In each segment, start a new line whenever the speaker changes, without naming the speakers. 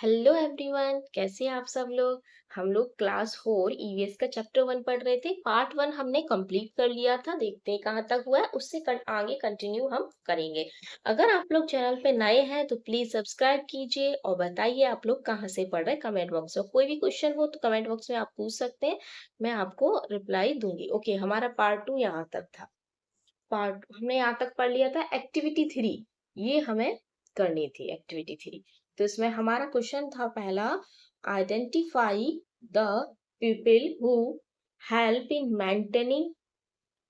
Hello everyone, कैसे हैं आप सब लोग। हम लोग क्लास 4 ईवीएस का चैप्टर 1 पढ़ रहे थे। पार्ट 1 हमने कंप्लीट कर लिया था। देखते हैं कहाँ तक हुआ है, उससे आगे कंटिन्यू हम करेंगे। अगर आप लोग चैनल पे नए हैं तो प्लीज सब्सक्राइब कीजिए और बताइए आप लोग कहाँ से पढ़ रहे हैं। कमेंट बॉक्स में कोई भी क्वेश्चन हो तो कमेंट बॉक्स में आप पूछ सकते हैं, मैं आपको रिप्लाई दूंगी। ओके, हमारा पार्ट 2 यहाँ तक था। पार्ट हमने यहाँ तक पढ़ लिया था। एक्टिविटी 3 ये हमें करनी थी। एक्टिविटी 3 तो इसमें हमारा क्वेश्चन था पहला, identify the people who help in maintaining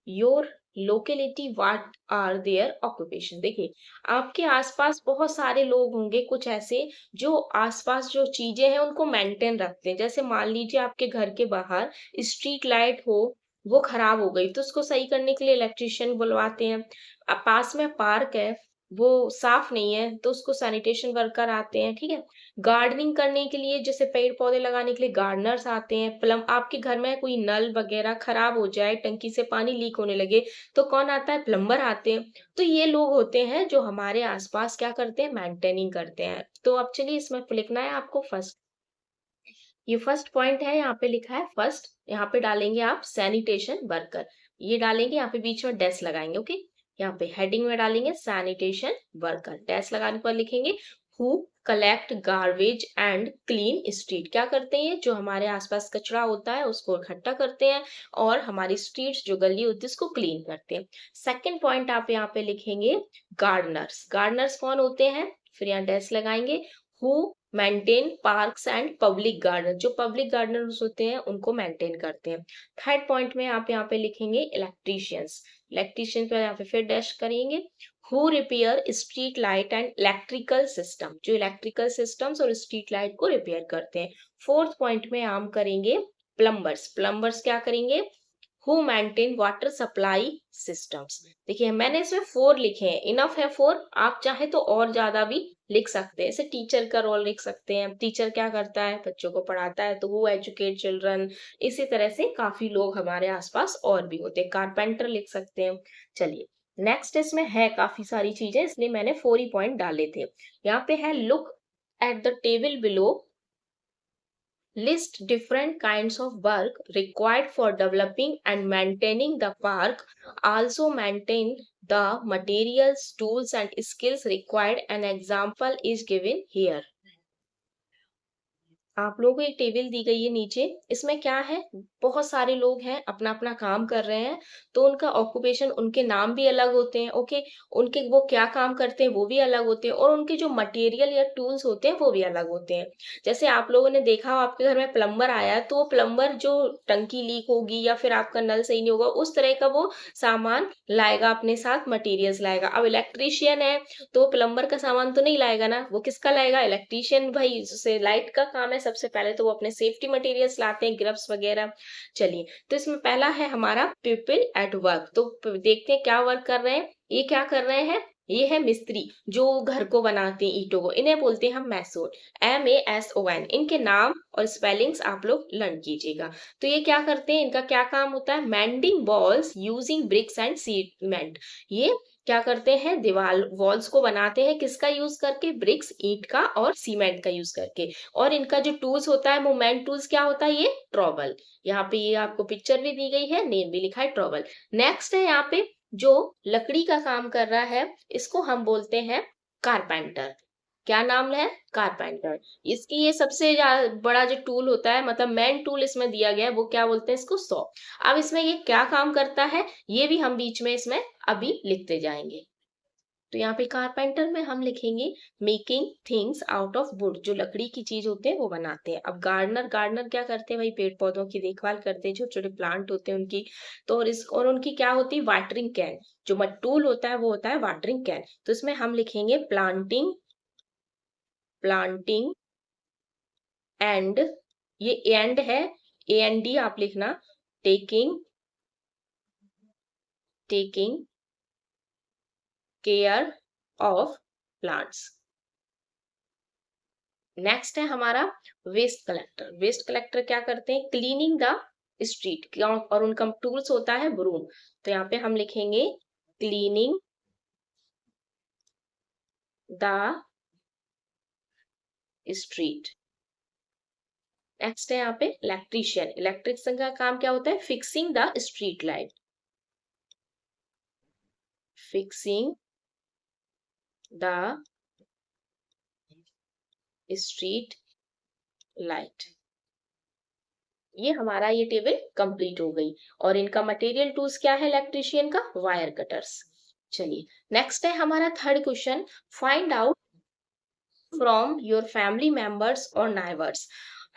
your locality, what are their occupation. देखिए, आपके आसपास बहुत सारे लोग होंगे कुछ ऐसे जो आसपास जो चीजें हैं उनको मेंटेन रखते हैं। जैसे मान लीजिए आपके घर के बाहर स्ट्रीट लाइट हो, वो खराब हो गई तो उसको सही करने के लिए इलेक्ट्रिशियन बुलवाते हैं। पास में पार्क है, वो साफ नहीं है तो उसको सैनिटेशन वर्कर आते हैं। ठीक है, गार्डनिंग करने के लिए जैसे पेड़ पौधे लगाने के लिए गार्डनर्स आते हैं। प्लम आपके घर में कोई नल वगैरह खराब हो जाए, टंकी से पानी लीक होने लगे तो कौन आता है? प्लम्बर आते हैं। तो ये लोग होते हैं जो हमारे आसपास क्या करते हैं? मेंटेनिंग करते हैं। तो अब चलिए इसमें लिखना है आपको फर्स्ट। ये फर्स्ट पॉइंट है, यहाँ पे लिखा है फर्स्ट। यहाँ पे डालेंगे आप सैनिटेशन वर्कर, ये डालेंगे। यहाँ पे बीच में डैश लगाएंगे। ओके, यहाँ पे हेडिंग में डालेंगे सैनिटेशन वर्कर, डैश लगाने पर लिखेंगे who collect garbage and clean street. क्या करते हैं? जो हमारे आसपास कचरा होता है उसको इकट्ठा करते हैं और हमारी स्ट्रीट्स जो गली होती है उसको क्लीन करते हैं। सेकंड पॉइंट आप यहाँ पे लिखेंगे गार्डनर्स। गार्डनर्स कौन होते हैं? फिर यहाँ डैश लगाएंगे who maintain parks and public garden. जो पब्लिक गार्डनर्स होते हैं उनको मेंटेन करते हैं। थर्ड पॉइंट में आप यहाँ पे लिखेंगे इलेक्ट्रीशियंस। इलेक्ट्रीशियन पे यहाँ पे फिर डैश करेंगे who repair street light and electrical system. जो इलेक्ट्रिकल सिस्टम्स और स्ट्रीट लाइट को रिपेयर करते हैं। फोर्थ पॉइंट में हम करेंगे प्लम्बर्स। प्लम्बर्स क्या करेंगे? Who maintain water supply systems. देखिए मैंने इसमें 4 लिखे हैं, इनफ है 4। आप चाहे तो और ज्यादा भी लिख सकते हैं। जैसे टीचर का रोल लिख सकते हैं। टीचर क्या करता है? बच्चों को पढ़ाता है, तो वो एजुकेट चिल्ड्रन। इसी तरह से काफी लोग हमारे आसपास और भी होते हैं। कारपेंटर लिख सकते हैं। चलिए नेक्स्ट, इसमें है काफी सारी चीजें इसलिए मैंने 4 ही पॉइंट डाले थे। यहाँ पे है look at the table below, list different kinds of work required for developing and maintaining the park. Also maintain the materials, tools and skills required. An example is given here. आप लोगों को एक table दी गई है नीचे। इसमें क्या है? बहुत सारे लोग हैं, अपना अपना काम कर रहे हैं। तो उनका ऑक्यूपेशन, उनके नाम भी अलग होते हैं। ओके, उनके वो क्या काम करते हैं वो भी अलग होते हैं, और उनके जो मटेरियल या टूल्स होते हैं वो भी अलग होते हैं। जैसे आप लोगों ने देखा हो आपके घर में प्लम्बर आया है, तो वो प्लम्बर जो टंकी लीक होगी या फिर आपका नल सही नहीं होगा उस तरह का वो सामान लाएगा, अपने साथ मटेरियल्स लाएगा। अब इलेक्ट्रीशियन है तो प्लम्बर का सामान तो नहीं लाएगा ना, वो किसका लाएगा? इलेक्ट्रीशियन। भाई जैसे लाइट का काम है, सबसे पहले तो वो अपने सेफ्टी मटेरियल्स लाते हैं, ग्लव्स वगैरह। चलिए, तो इसमें पहला है हमारा पीपल एट वर्क। तो देखते हैं क्या वर्क कर रहे हैं। ये क्या कर रहे हैं? ये है मिस्त्री, जो घर को बनाते हैं, ईंटों को। इन्हें बोलते हैं हम मैसोन, MASON। इनके नाम और स्पेलिंग्स आप लोग लर्न कीजिएगा। तो ये क्या करते हैं? इनका क्या काम होता है? Mending walls using bricks and cement. ये क्या करते हैं? दीवार वॉल्स को बनाते हैं, किसका यूज करके? ब्रिक्स, ईंट का और सीमेंट का यूज करके। और इनका जो टूल्स होता है, मूवमेंट टूल्स क्या होता है? ये ट्रॉवल। यहाँ पे ये आपको पिक्चर भी दी गई है, नेम भी लिखा है ट्रॉवल। नेक्स्ट है यहाँ पे जो लकड़ी का काम कर रहा है, इसको हम बोलते हैं कारपेंटर। क्या नाम है? कारपेंटर। इसकी ये सबसे बड़ा जो टूल होता है, मतलब मेन टूल इसमें दिया गया है, वो क्या बोलते हैं? इसको सॉ। अब इसमें ये क्या काम करता है ये भी हम बीच में इसमें अभी लिखते जाएंगे। तो यहाँ पे कारपेंटर में हम लिखेंगे making things out of would. जो लकड़ी की चीज होते हैं वो बनाते हैं। अब गार्डनर, गार्डनर क्या करते हैं? भाई पेड़ पौधों की देखभाल करते हैं, छोटे छोटे प्लांट होते हैं उनकी। तो और उनकी क्या होती है? Watering can. जो टूल होता है वो होता है वाटरिंग कैन। तो इसमें हम लिखेंगे प्लांटिंग, प्लांटिंग एंड, ये एंड है, AND आप लिखना। Taking, taking care of plants. Next है हमारा वेस्ट कलेक्टर। वेस्ट कलेक्टर क्या करते हैं? Cleaning the street. क्यों? और उनका टूल्स होता है ब्रूम। तो यहाँ पे हम लिखेंगे क्लीनिंग द स्ट्रीट। नेक्स्ट है यहाँ पे इलेक्ट्रीशियन। इलेक्ट्रिशियन का काम क्या होता है? Fixing the street light, fixing the street light. ये हमारा ये टेबल कंप्लीट हो गई। और इनका मटेरियल टूल्स क्या है इलेक्ट्रीशियन का? Wire cutters. चलिए नेक्स्ट है हमारा third question, find out from your family members or neighbors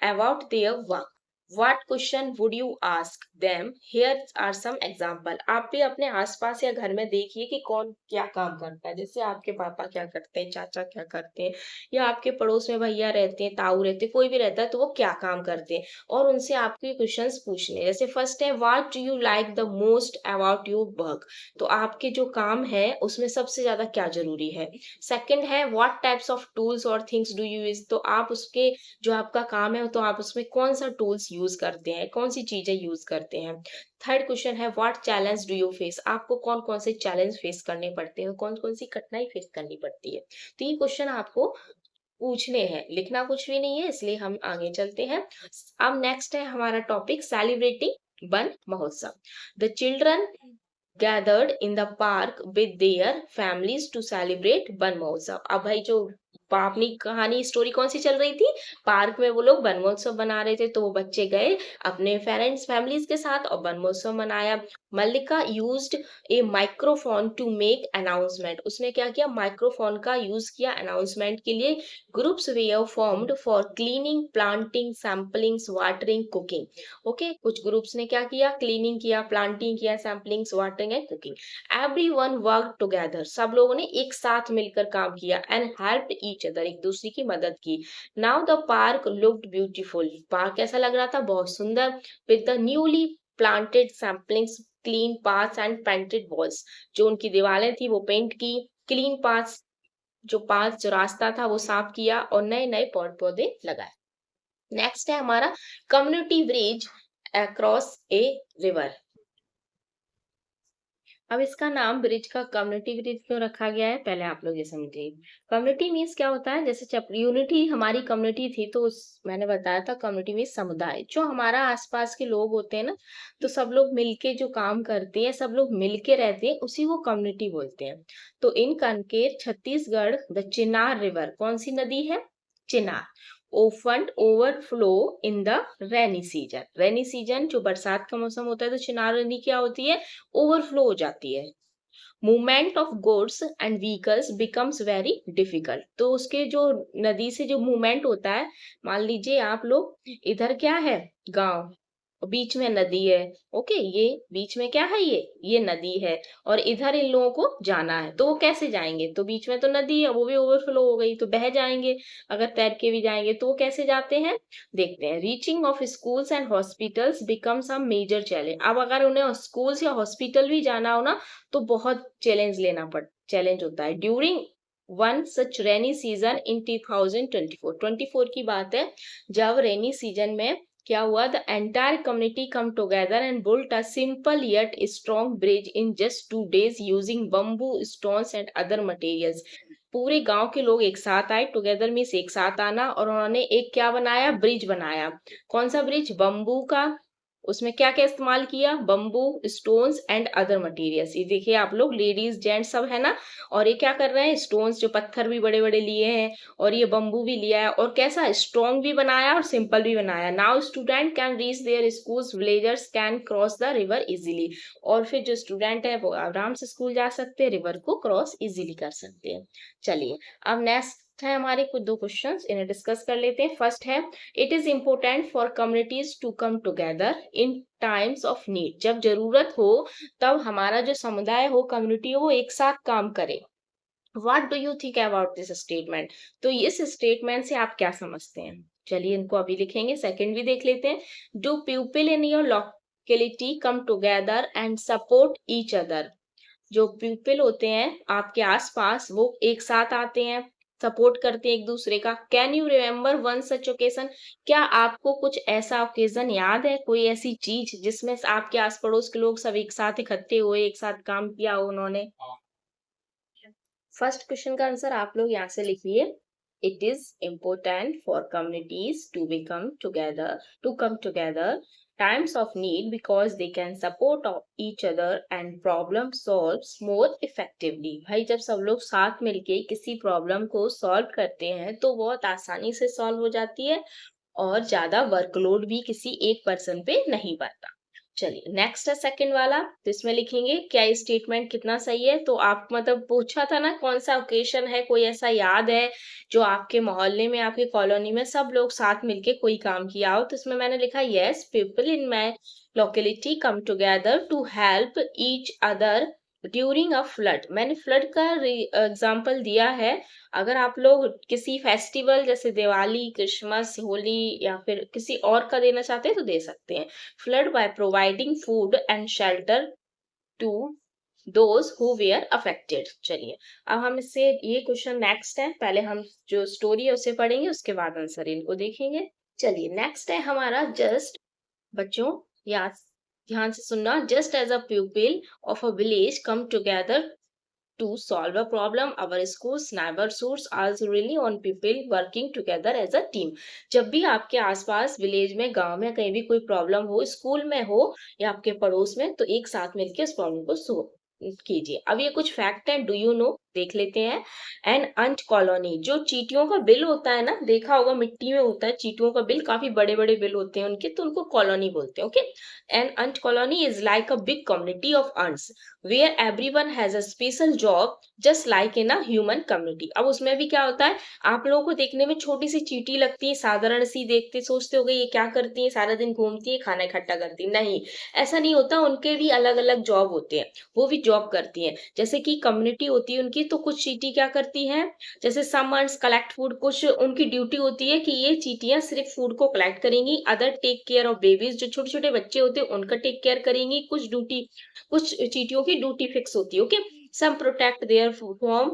about their work. What question would you ask them? Here are some example. आप भी अपने आसपास या घर में देखिए कि कौन क्या काम करता है। जैसे आपके पापा क्या करते हैं, चाचा क्या करते हैं, या आपके पड़ोस में भैया रहते हैं, ताऊ रहते हैं, कोई भी रहता है, तो वो क्या काम करते हैं, और उनसे आपके क्वेश्चंस पूछने। जैसे फर्स्ट है, what do you like the most about your work? तो आपके जो काम है उसमें सबसे ज्यादा क्या जरूरी है। सेकंड है, व्हाट टाइप्स ऑफ टूल्स और थिंग्स डू यू यूज? तो आप उसके जो आपका काम है तो आप उसमें कौन सा टूल्स यूज करते हैं, कौन सी चीजें यूज करते हैं। थर्ड क्वेश्चन है, what challenge do you face? आपको कौन कौन से चैलेंज फेस करने पड़ते हैं, कौन कौन सी कठिनाई फेस करनी पड़ती है। तो ये क्वेश्चन आपको पूछने हैं, लिखना कुछ भी नहीं है, इसलिए हम आगे चलते हैं। अब नेक्स्ट है हमारा टॉपिक, सेलिब्रेटिंग वन महोत्सव। The children gathered in the park with their families to celebrate one महोत्सव। अब भाई जो अपनी कहानी स्टोरी कौन सी चल रही थी? पार्क में वो लोग वन महोत्सव बना रहे थे, तो वो बच्चे गए अपने पेरेंट्स फैमिलीज के साथ और वन महोत्सव मनाया। Mallika used a microphone to make announcement. उसने क्या किया? माइक्रोफोन का यूज किया अनाउंसमेंट के लिए। Groups were formed for cleaning, planting, samplings, watering, cooking. Okay, कुछ ग्रुप्स ने क्या किया? क्लीनिंग किया, प्लांटिंग किया, samplings, watering and cooking. Everyone work together. सब लोगों ने एक साथ मिलकर काम किया। And helped each other. एक दूसरे की मदद की। Now the park looked beautiful. Park कैसा लग रहा था? बहुत सुंदर। With the newly planted samplings, clean paths and painted walls. जो उनकी दीवारें थी वो पेंट की। क्लीन पाथ्स, जो रास्ता था वो साफ किया, और नए नए पौधे लगाए। नेक्स्ट है हमारा community bridge across a river. अब इसका नाम ब्रिज का कम्युनिटी ब्रिज क्यों रखा गया है, पहले आप लोग ये समझिए। कम्युनिटी मीन्स क्या होता है? जैसे यूनिटी हमारी कम्युनिटी थी, तो उस मैंने बताया था कम्युनिटी मीन्स समुदाय। जो हमारा आसपास के लोग होते हैं ना, तो सब लोग मिलके जो काम करते हैं, सब लोग मिलके रहते हैं, उसी को कम्युनिटी बोलते हैं। तो in Kanker Chhattisgarh the Chinar river, कौन सी नदी है? Chinar. Often overflow in the rainy season. Rainy season जो बरसात का मौसम होता है, तो चिनार नदी क्या होती है? ओवरफ्लो हो जाती है। Movement of goods and vehicles becomes very difficult. तो उसके जो नदी से जो मूवमेंट होता है, मान लीजिए आप लोग इधर क्या है? गांव, बीच में नदी है। ओके, ये बीच में क्या है? ये नदी है, और इधर इन लोगों को जाना है, तो वो कैसे जाएंगे? तो बीच में तो नदी है, वो भी ओवरफ्लो हो गई, तो बह जाएंगे। अगर तैर के भी जाएंगे तो वो कैसे जाते हैं? देखते हैं। Reaching of schools and hospitals becomes a major challenge. अब अगर उन्हें स्कूल्स या हॉस्पिटल भी जाना हो ना, तो बहुत चैलेंज होता है। During one such rainy season in 2024 की बात है, जब रेनी सीजन में क्या हुआ? The entire community come together and built a simple yet strong bridge in just 2 days using bamboo, stones and other materials. पूरे गांव के लोग एक साथ आए, टुगेदर मीन्स एक साथ आना, और उन्होंने एक क्या बनाया? ब्रिज बनाया। कौन सा ब्रिज? बम्बू का। उसमें क्या क्या इस्तेमाल किया? Bamboo, stones and other materials. ये देखिए आप लोग, लेडीज जेंट्स सब है ना, और ये क्या कर रहे हैं? स्टोन्स, जो पत्थर भी बड़े बड़े लिए हैं, और ये बम्बू भी लिया है, और कैसा स्ट्रॉन्ग भी बनाया और सिंपल भी बनाया। Now student can reach there schools, villagers can cross the river easily. और फिर जो स्टूडेंट है वो आराम से स्कूल जा सकते हैं, रिवर को क्रॉस इजीली कर सकते हैं। चलिए अब नेक्स्ट है हमारे कुछ दो क्वेश्चंस, इन्हें डिस्कस कर लेते हैं। फर्स्ट है, it is important for communities to come together in times of need. जब जरूरत हो तब हमारा जो समुदाय हो, कम्युनिटी हो, वो एक साथ काम करे। What do you think about this statement? तो इस स्टेटमेंट से आप क्या समझते हैं? चलिए इनको अभी लिखेंगे, सेकंड भी देख लेते हैं। Do people in your locality come together and support each other? जो पीपल होते हैं आपके आसपास, वो एक साथ आते हैं, सपोर्ट करते हैं एक दूसरे का। Can you remember one such occasion? क्या आपको कुछ ऐसा ओकेजन याद है, कोई ऐसी चीज जिसमें आपके आस पड़ोस के लोग सब एक साथ इकट्ठे हुए, एक साथ काम किया हो उन्होंने? फर्स्ट क्वेश्चन का आंसर आप लोग यहाँ से लिखिए। It is important for communities to come together times of need because they can support each other and problem solves more effectively. भाई जब सब लोग साथ मिलके किसी प्रॉब्लम को सॉल्व करते हैं तो बहुत आसानी से सॉल्व हो जाती है और ज्यादा वर्कलोड भी किसी एक पर्सन पे नहीं पड़ता। चलिए नेक्स्ट है सेकंड वाला, तो इसमें लिखेंगे क्या ये स्टेटमेंट कितना सही है। तो आप मतलब पूछा था ना कौन सा ओकेशन है, कोई ऐसा याद है जो आपके मोहल्ले में आपकी कॉलोनी में सब लोग साथ मिलके कोई काम किया हो। तो इसमें मैंने लिखा yes, people in my locality come together to help each other during a flood. मैंने फ्लड का एग्जाम्पल दिया है। अगर आप लोग किसी फेस्टिवल जैसे दिवाली, क्रिसमस, होली या फिर किसी और का देना चाहते हैं तो दे सकते हैं। Flood by providing food and shelter to those who were affected. चलिए अब हम इससे ये क्वेश्चन नेक्स्ट है, पहले हम जो स्टोरी है उसे पढ़ेंगे उसके बाद आंसर इनको देखेंगे। चलिए नेक्स्ट है हमारा जस्ट, बच्चों याद ध्यान से सुनना, just as a people of a village come together to solve a problem, our schools neighborhoods also rely on people working together as a team। जब भी आपके आसपास विलेज में, गांव में कहीं भी कोई प्रॉब्लम हो, स्कूल में हो या आपके पड़ोस में, तो एक साथ मिलकर उस प्रॉब्लम को कीजिए। अब ये कुछ फैक्ट है, डू यू नो, देख लेते हैं। एन अंट कॉलोनी, जो चींटियों का बिल होता है ना, देखा होगा मिट्टी में होता है चींटियों का बिल, काफी बड़े बड़े बिल होते हैं उनके, तो उनको कॉलोनी बोलते हैं। Okay, an ant colony is like a big community of ants where everyone has a special job just like in a human community. अब उसमें भी क्या होता है, आप लोगों को देखने में छोटी सी चींटी लगती है, साधारण सी, देखते सोचते हो गए ये क्या करती है, सारा दिन घूमती है, खाना इकट्ठा करती है, नहीं ऐसा नहीं होता। उनके भी अलग अलग जॉब होते हैं, वो भी जॉब करती हैं। जैसे कि कम्युनिटी होती है उनकी, तो कुछ चींटी क्या करती हैं, जैसे सम अर्न्स कलेक्ट फूड, कुछ उनकी ड्यूटी होती है कि ये चींटियां सिर्फ फूड को कलेक्ट करेंगी। Other take care of babies, जो छोटे छोटे बच्चे होते हैं उनका टेक केयर करेंगी। कुछ चींटियों की ड्यूटी फिक्स होती है। Okay, some protect their home,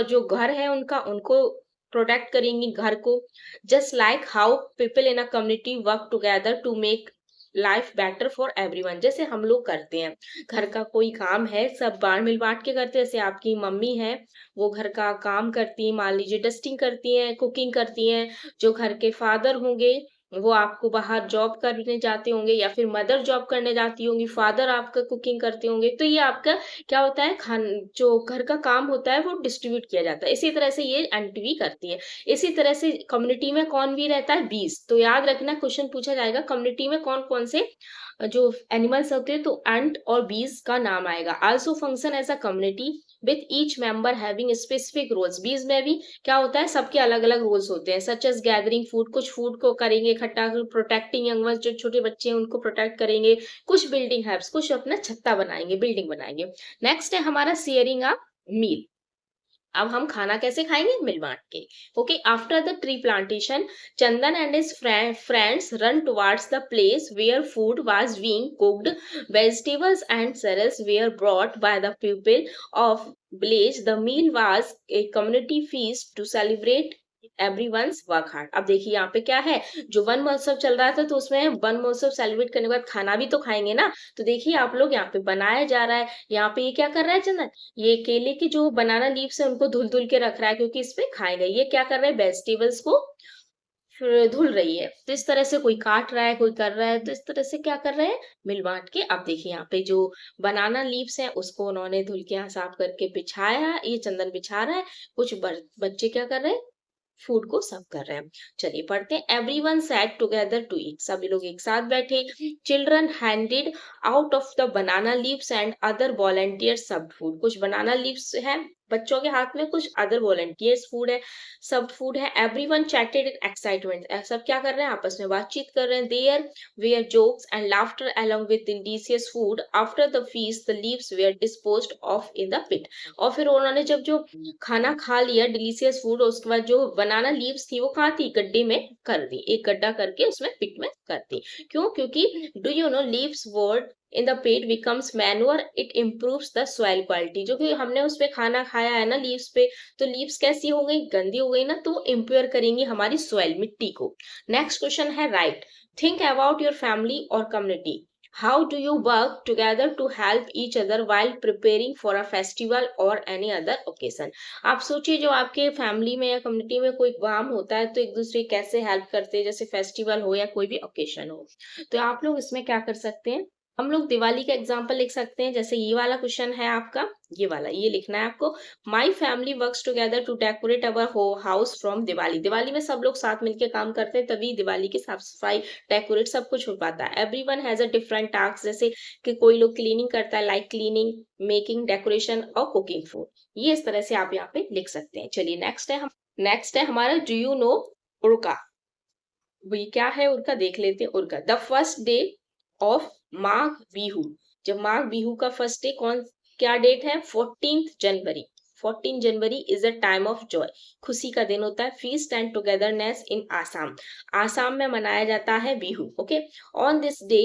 जो घर है उनका, उनको प्रोटेक्ट करेंगी घर को। Just like how people in a community work together to make life better for everyone, जैसे हम लोग करते हैं, घर का कोई काम है सब बांट मिल बांट के करते हैं। जैसे आपकी मम्मी है, वो घर का काम करती है, मान लीजिए डस्टिंग करती हैं, कुकिंग करती हैं। जो घर के फादर होंगे वो आपको बाहर जॉब करने जाते होंगे, या फिर मदर जॉब करने जाती होंगी, फादर आपका कुकिंग करते होंगे। तो ये आपका क्या होता है, खान जो घर का काम होता है वो डिस्ट्रीब्यूट किया जाता है। इसी तरह से ये एंटी भी करती है। इसी तरह से कम्युनिटी में कौन भी रहता है, बीज। तो याद रखना क्वेश्चन पूछा जाएगा कम्युनिटी में कौन कौन से जो एनिमल्स होते हैं, तो एंट और बीज का नाम आएगा। Also function as a community with each member having specific roles. Bees में भी क्या होता है, सबके अलग अलग रोल्स होते हैं, सच एज गैदरिंग फूड, कुछ फूड को करेंगे इकट्ठा, प्रोटेक्टिंग यंग वंस, जो छोटे बच्चे हैं उनको प्रोटेक्ट करेंगे, कुछ बिल्डिंग हेल्प्स, कुछ अपना छत्ता बनाएंगे, बिल्डिंग बनाएंगे। नेक्स्ट है हमारा शेयरिंग अ मील। अब हम खाना कैसे खाएंगे, मिल बांट के। Okay, after the tree plantation Chandan and his friends run towards the place where food was being cooked. Vegetables and cereals were brought by the people of village. The meal was a community feast to celebrate everyone's work hard। अब देखिए यहाँ पे क्या है, जो one महोत्सव चल रहा था तो उसमें वन महोत्सव सेलिब्रेट करने के बाद खाना भी तो खाएंगे ना। तो देखिए आप लोग, यहाँ पे बनाया जा रहा है, यहाँ पे ये क्या कर रहा है चंदन, ये केले की जो बनाना लीव्स है उनको धुल धुल के रख रहा है क्योंकि इस पे खाएगा। ये क्या कर रहा है, वेजिटेबल्स को फिर धुल रही है। तो इस तरह से कोई काट रहा है, कोई कर रहा है, तो इस तरह से क्या कर रहे हैं, मिल बांट के। अब देखिए यहाँ पे जो बनाना लीव्स हैं उसको उन्होंने धुल के यहाँ साफ करके बिछाया, ये चंदन बिछा रहा है। कुछ बच्चे क्या कर रहे हैं, फूड को सर्व कर रहे हैं। चलिए पढ़ते हैं। Everyone sat together to eat, सभी लोग एक साथ बैठे। Children handed out of the banana leaves and other volunteer सब फूड, कुछ बनाना लीव्स है बच्चों के हाथ में, कुछ अदर वॉलंटियर्स फूड है, सब फूड है। एवरीवन चैटेड इन एक्साइटमेंट, सब क्या कर रहे हैं, आपस में बातचीत कर रहे हैं। There were jokes and laughter along with delicious food. After the feast the leaves were disposed of in the pit. और फिर उन्होंने जब जो खाना खा लिया डिलीशियस फूड, उसके बाद जो बनाना लीव्स थी वो कहाँ थी, गड्ढे में कर दी, एक गड्ढा करके उसमें पिट में कर दी। क्यों, क्योंकि do you no leaves word in the pet becomes manure, it improves the soil quality. जो कि हमने उस पे खाना खाया है ना लीव्स पे, तो लीव्स कैसी हो गई, गंदी हो गई ना, तो इम्प्योर करेंगी हमारी सॉइल, मिट्टी को। नेक्स्ट क्वेश्चन है right, think about your family और community. How do you work together to help each other while preparing for a festival or any other occasion? आप सोचिए जो आपके फैमिली में या कम्युनिटी में कोई काम होता है तो एक दूसरे कैसे हेल्प करते हैं, जैसे फेस्टिवल हो या कोई भी ओकेशन हो। तो आप लोग इसमें क्या कर सकते हैं, हम लोग दिवाली का एग्जाम्पल लिख सकते हैं। जैसे ये वाला क्वेश्चन है आपका, ये वाला ये लिखना है आपको। My family works together to decorate our house from Diwali. Diwali में सब लोग साथ मिलकर काम करते हैं, तभी दिवाली की साफ सफाई, डेकोरेट सब कुछ हो पाता है। Every one has a different task, जैसे कि कोई लोग क्लीनिंग करता है, लाइक क्लीनिंग, मेकिंग डेकोरेशन और कुकिंग फूड। ये इस तरह से आप यहाँ पे लिख सकते हैं। चलिए नेक्स्ट है हमारा डू यू नो उड़का। ये क्या है उड़का, देख लेते हैं। उड़का the first day of Magh Bihu. जब माघ बिहू का फर्स्ट डे क्या डेट है, 14th January. 14 January is a time of joy, खुशी का दिन होता है। Feast and togetherness in Assam, Assam में मनाया जाता है Bihu. Okay, on this day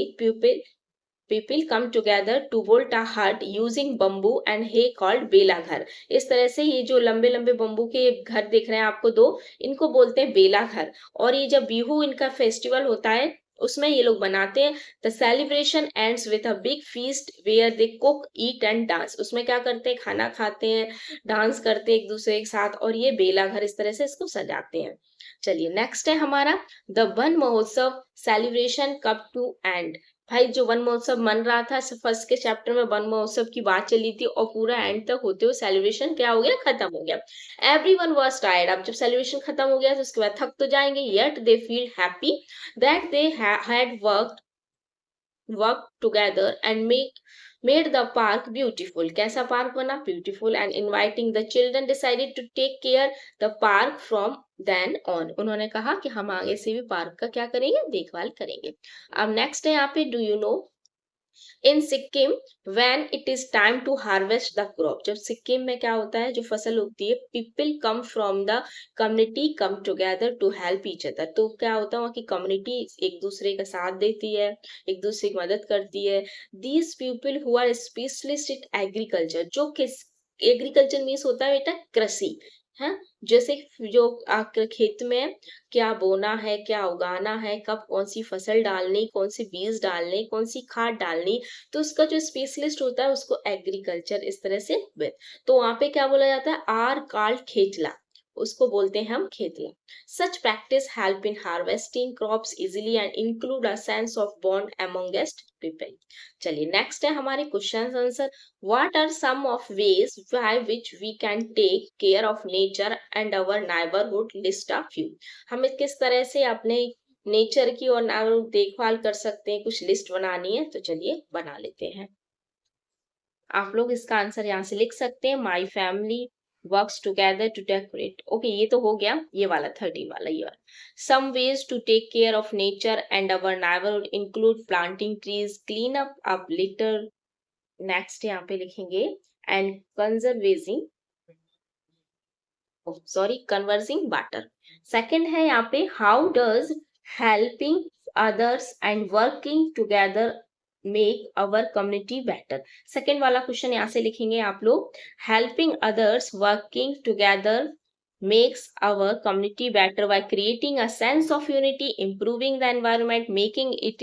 people come together to build a hut using bamboo and hay called Bela ghar. इस तरह से ये जो लंबे लंबे बम्बू के घर दिख रहे हैं आपको दो, इनको बोलते हैं बेला घर। और ये जब बिहू इनका फेस्टिवल होता है उसमें ये लोग बनाते हैं। The celebration ends with a big feast where they cook eat and dance. उसमें क्या करते हैं, खाना खाते हैं, डांस करते हैं एक दूसरे के साथ, और ये बेला घर इस तरह से इसको सजाते हैं। चलिए नेक्स्ट है हमारा द वन महोत्सव सेलिब्रेशन कब टू एंड। भाई जो वन महोत्सव मन रहा था, फर्स्ट के चैप्टर में वन महोत्सव की बात चली थी और पूरा एंड तक होते हुए सेलिब्रेशन क्या हो गया, खत्म हो गया। Everyone was tired. अब जब सेलिब्रेशन खत्म हो गया तो उसके बाद थक तो जाएंगे, yet they feel happy that they had work together and made the park beautiful। कैसा पार्क बना, beautiful. And inviting the children decided to take care the park from then on. उन्होंने कहा कि हम आगे से भी पार्क का क्या करेंगे, देखभाल करेंगे। अब नेक्स्ट है यहाँ पे do you know in Sikkim when it is time to harvest the crop. जब सिक्किम में क्या होता है, जो फसल उगती है, people come from the community come together to help each other. तो क्या होता है, वहाँ की कम्युनिटी एक दूसरे का साथ देती है, एक दूसरे की मदद करती है। These people who are specialist in agriculture, जो किस एग्रीकल्चर मीन्स होता है बेटा कृषि, है। जैसे जो आपके खेत में क्या बोना है, क्या उगाना है, कब कौन सी फसल डालनी, कौन से बीज डालने, कौन सी खाद डालनी, तो उसका जो स्पेशलिस्ट होता है उसको एग्रीकल्चर इस तरह से तो वहां पे क्या बोला जाता है, आर कॉल्ड खेतला, उसको बोलते हैं हम खेतला। Such practice help in harvesting crops easily and include a sense of bond amongst people. चलिए नेक्स्ट है हमारे question answer. What are some of ways by which we can take care of nature and our neighbourhood, list a few. हम किस तरह से अपने nature की और देखभाल कर सकते हैं, कुछ लिस्ट बनानी है, तो चलिए बना लेते हैं। आप लोग इसका आंसर यहाँ से लिख सकते हैं। My family works together to decorate. Okay, ये तो हो गया, ये वाला 13 वाला, ये वाला। Some ways to take care of nature and our neighbourhood include planting trees, clean up litter. Next यहाँ पे लिखेंगे and conserving, converging water. Second है यहाँ पे how does helping others and working together make our community better. Second वाला question यहाँ से लिखेंगे आप लोग, helping others working together makes our community better by creating a sense of unity, improving the environment, making it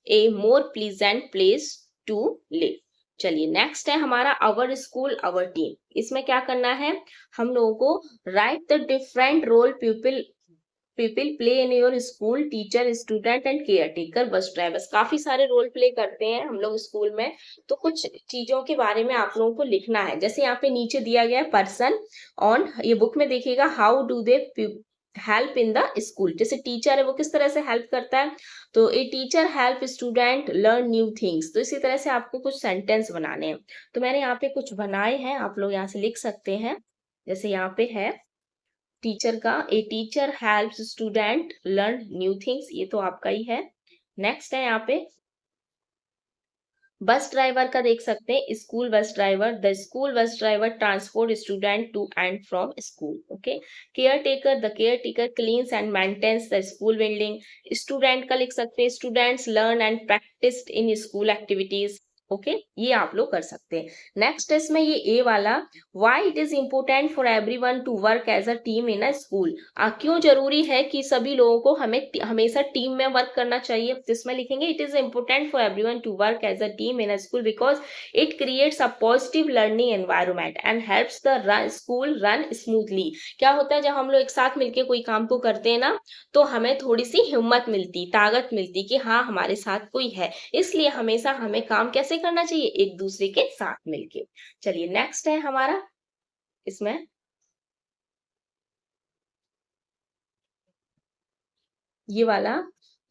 a more pleasant place to live। चलिए next है हमारा अवर school our team. इसमें क्या करना है, हम लोगों को write the different role people play in your school, teacher, student and caretaker, bus drivers. काफी सारे रोल प्ले करते हैं हम लोग स्कूल में, तो कुछ चीजों के बारे में आप लोगों को लिखना है। जैसे यहाँ पे नीचे दिया गया है पर्सन ऑन, ये बुक में देखिएगा, how do they help in the school. जैसे टीचर है वो किस तरह से हेल्प करता है, तो a teacher help student learn new things. तो इसी तरह से आपको कुछ सेंटेंस बनाने हैं, तो मैंने यहाँ पे कुछ बनाए हैं, आप लोग यहाँ से लिख सकते हैं। जैसे यहाँ पे है टीचर का, a teacher helps student learn new things, ये तो आपका ही है। नेक्स्ट है यहाँ पे बस ड्राइवर का, देख सकते हैं school bus driver, the school bus driver transport student to and from school. Okay, caretaker, the caretaker cleans and maintains the school building. Student का लिख सकते हैं students learn and practice in school activities. Okay ये आप लोग कर सकते हैं। नेक्स्ट इसमें ये ए वाला, why it is important for everyone to work as a team in a school. क्यों जरूरी है कि सभी लोगों को हमेशा टीम में वर्क करना चाहिए। तो इसमें लिखेंगे it is important for everyone to work as a team in a school because it creates a positive learning environment and helps the school run smoothly. क्या होता है जब हम लोग एक साथ मिलकर कोई काम को करते हैं ना, तो हमें थोड़ी सी हिम्मत मिलती, ताकत मिलती कि हाँ हमारे साथ कोई है। इसलिए हमेशा हमें काम कैसे करना चाहिए, एक दूसरे के साथ मिलके। चलिए नेक्स्ट है हमारा इसमें ये वाला,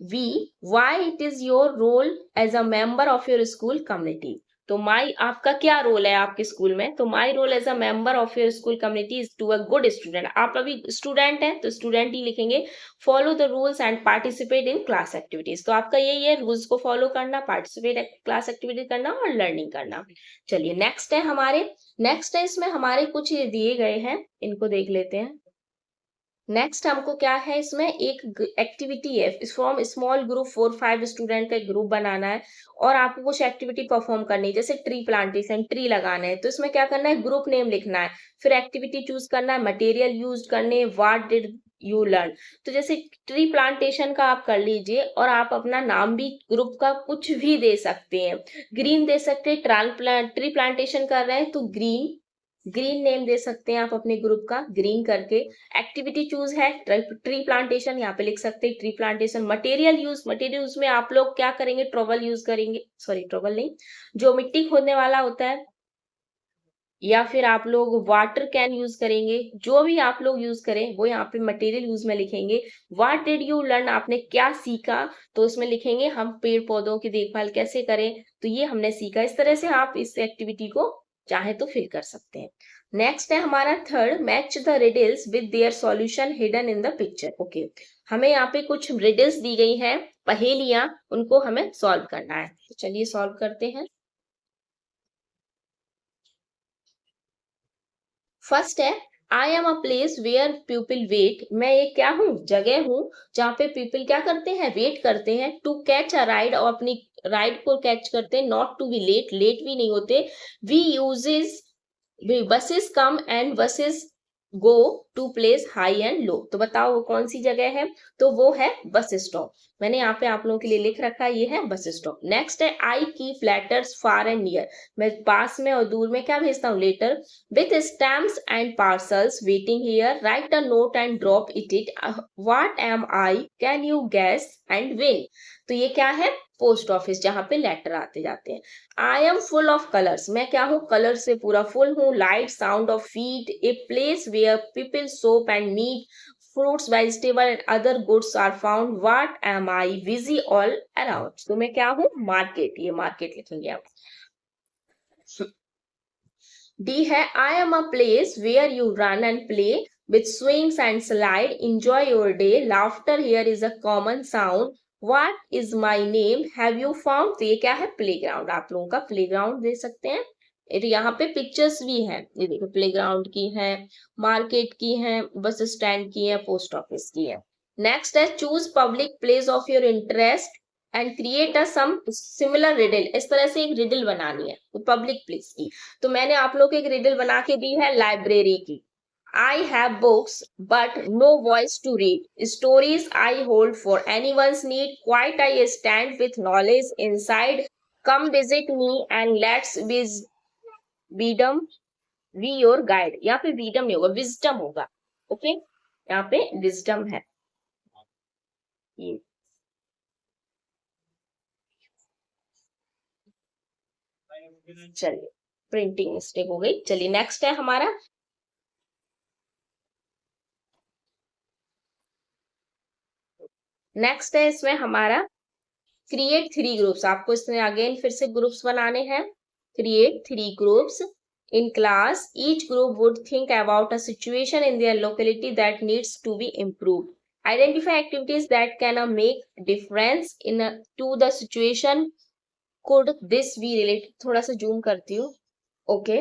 we why it is your role as a member of your school community. तो माई आपका क्या रोल है आपके स्कूल में, तो my role as a member of your school community is to a good student. आप अभी स्टूडेंट हैं तो स्टूडेंट ही लिखेंगे। Follow the rules and participate in class activities. तो आपका यही है, रूल्स को फॉलो करना, पार्टिसिपेट क्लास एक्टिविटी करना और लर्निंग करना। चलिए नेक्स्ट है हमारे, नेक्स्ट है इसमें हमारे कुछ ये दिए गए हैं, इनको देख लेते हैं। नेक्स्ट हमको क्या है, इसमें एक एक्टिविटी है फ्रॉम स्मॉल ग्रुप 4-5 स्टूडेंट का एक ग्रुप बनाना है और आपको कुछ एक्टिविटी परफॉर्म करनी है, जैसे ट्री प्लांटेशन, ट्री लगाना है। तो इसमें क्या करना है, ग्रुप नेम लिखना है, फिर एक्टिविटी चूज करना है, मटेरियल यूज करने, व्हाट डिड यू लर्न। तो जैसे ट्री प्लांटेशन का आप कर लीजिए और आप अपना नाम भी ग्रुप का कुछ भी दे सकते हैं। ग्रीन दे सकते हैं, ट्री प्लांटेशन कर रहे हैं तो ग्रीन, ग्रीन नेम दे सकते हैं आप अपने ग्रुप का, ग्रीन करके। एक्टिविटी चूज है ट्री प्लांटेशन, यहाँ पे लिख सकते हैं tree plantation. Material use, material use में आप लोग क्या करेंगे, ट्रॉवल यूज करेंगे, सॉरी ट्रॉवल नहीं, जो मिट्टी खोदने वाला होता है, या फिर आप लोग वाटर कैन यूज करेंगे। जो भी आप लोग यूज करें वो यहाँ पे मटेरियल यूज में लिखेंगे। व्हाट डिड यू लर्न, आपने क्या सीखा, तो उसमें लिखेंगे हम पेड़ पौधों की देखभाल कैसे करें, तो ये हमने सीखा। इस तरह से आप इस एक्टिविटी को चाहे तो फिल कर सकते हैं। नेक्स्ट है हमारा third, match the riddles with their solution hidden in the picture. Okay हमें यहाँ पे कुछ रिडल्स दी गई हैं, पहेलियां, उनको हमें सॉल्व करना है। तो चलिए सॉल्व करते हैं। फर्स्ट है, I am a place where people wait. मैं एक क्या हूँ, जगह हूँ जहाँ पे पीपल क्या करते हैं, वेट करते हैं। टू कैच अ राइड, और अपनी राइड को कैच करते हैं। Not to be late, late भी नहीं होते। We uses, buses come and buses go to place high and low. तो बताओ वो कौन सी जगह है, तो वो है बस स्टॉप। मैंने यहाँ पे आप लोगों के लिए लिख रखा है, ये है बस स्टॉप। नेक्स्ट है, I keep letters far and near. मैं पास में और दूर में क्या भेजता हूँ, letter. With stamps and parcels waiting here, write a note and drop it what am I, can you guess and win. तो ये क्या है, पोस्ट ऑफिस, जहाँ पे लेटर आते जाते हैं। I am full of colours, मैं क्या हूँ, कलर से पूरा फुल हूँ। Light sound of feet, a place where people shop and meet, fruits vegetable and other goods are found. What am I, busy all around. तो मैं क्या हूँ, मार्केट, ये मार्केट लिखेंगे आप। डी है, I am a place where you run and play with swings and slide, enjoy your day, laughter here is a common sound, what is my name, have you found। तो ये क्या है, playground, आप लोगों का playground दे सकते हैं। यहाँ पे पिक्चर्स भी हैं, ये देखो प्लेग्राउंड की है, मार्केट की है, बस स्टैंड की है, पोस्ट ऑफिस की है। नेक्स्ट है, choose public place of your interest and create a some similar riddle. इस तरह से एक रिडल बनानी है पब्लिक प्लेस की। तो मैंने आप लोग को एक रिडल बना के दी है लाइब्रेरी की। I have books, but no voice to read. Stories I hold for anyone's need. Quite I stand with knowledge inside. Come visit me and let's wisdom be your guide. यहाँ पे wisdom नहीं होगा, wisdom होगा। Okay यहाँ पे wisdom है ये। चलिए प्रिंटिंग मिस्टेक हो गई। चलिए नेक्स्ट है हमारा, नेक्स्ट है इसमें हमारा क्रिएट 3 ग्रुप्स। आपको इसमें अगेन फिर से ग्रुप्स बनाने हैं। Create 3 groups in class. Each group would think about a situation in their locality that needs to be improved. Identify activities that can make difference to the situation. Could this be related, थोड़ा सा zoom करती हूँ। Okay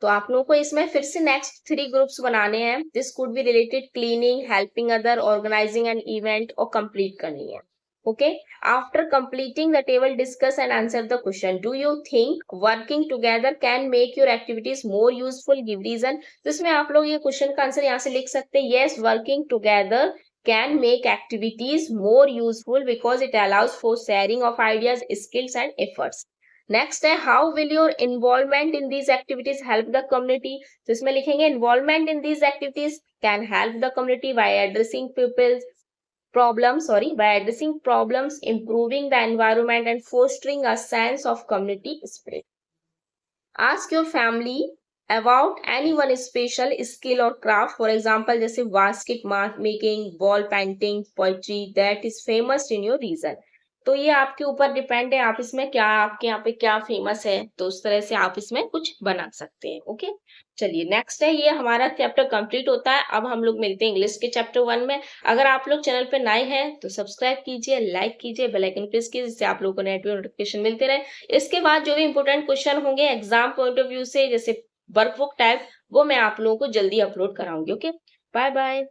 तो आप लोगों को इसमें फिर से नेक्स्ट 3 ग्रुप्स बनाने हैं। This could be related cleaning, helping other, organizing an event और कंप्लीट करनी है। Okay, after completing the table, discuss and answer the question. Do you think working together can make your activities more useful? Give reason. तो इसमें आप लोग ये question का आंसर यहाँ से लिख सकते हैं. Yes, working together can make activities more useful because it allows for sharing of ideas, skills and efforts. Next है, how will your involvement in these activities help the community. तो इसमें लिखेंगे involvement in these activities can help the community by addressing people's by addressing problems, improving the environment and fostering a sense of community spirit. Ask your family about any one special skill or craft. For example, जैसे basket making, wall painting, poetry that is famous in your region. तो ये आपके ऊपर depend है, आप इसमें क्या, आपके यहाँ पे क्या फेमस है, तो उस तरह से आप इसमें कुछ बना सकते हैं. ओके, चलिए नेक्स्ट है, ये हमारा चैप्टर कंप्लीट होता है. अब हम लोग मिलते हैं इंग्लिश के चैप्टर 1 में. अगर आप लोग चैनल पे नए हैं तो सब्सक्राइब कीजिए, लाइक कीजिए, बेल आइकन प्रेस कीजिए, जिससे आप लोगों को नोटिफिकेशन मिलते रहे. इसके बाद जो भी इंपॉर्टेंट क्वेश्चन होंगे एग्जाम पॉइंट ऑफ व्यू से, जैसे वर्कबुक टाइप, वो मैं आप लोगों को जल्दी अपलोड कराऊंगी. Okay, bye bye.